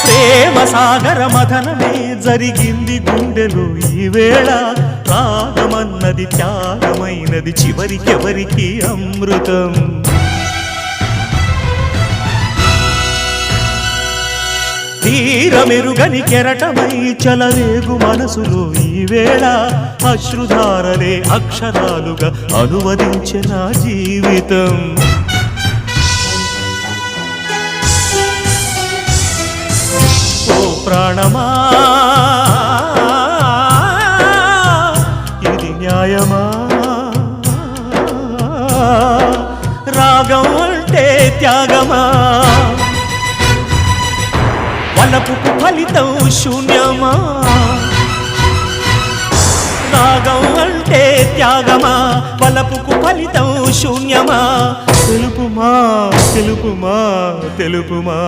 ప్రేమ సాగర మథనమే జరిగింది గుండెలో ఈవేళ రాగమన్నది త్యాగమైనది చివరికెవరికి అమృతం తీరమెరుగని కెరటమై చలరేగు మనసులో ఈవేళ అశ్రుధారలే అక్షరాలుగా అనువదించిన జీవితం ఓ ప్రాణమా ఇది న్యాయమా రాగం అంటే త్యాగమా వలపుకు ఫలితం శూన్యమా రాగం అంటే త్యాగమా వలపుకు ఫలితం శూన్యమా తెలుపుమా తెలుపుమా తెలుపుమా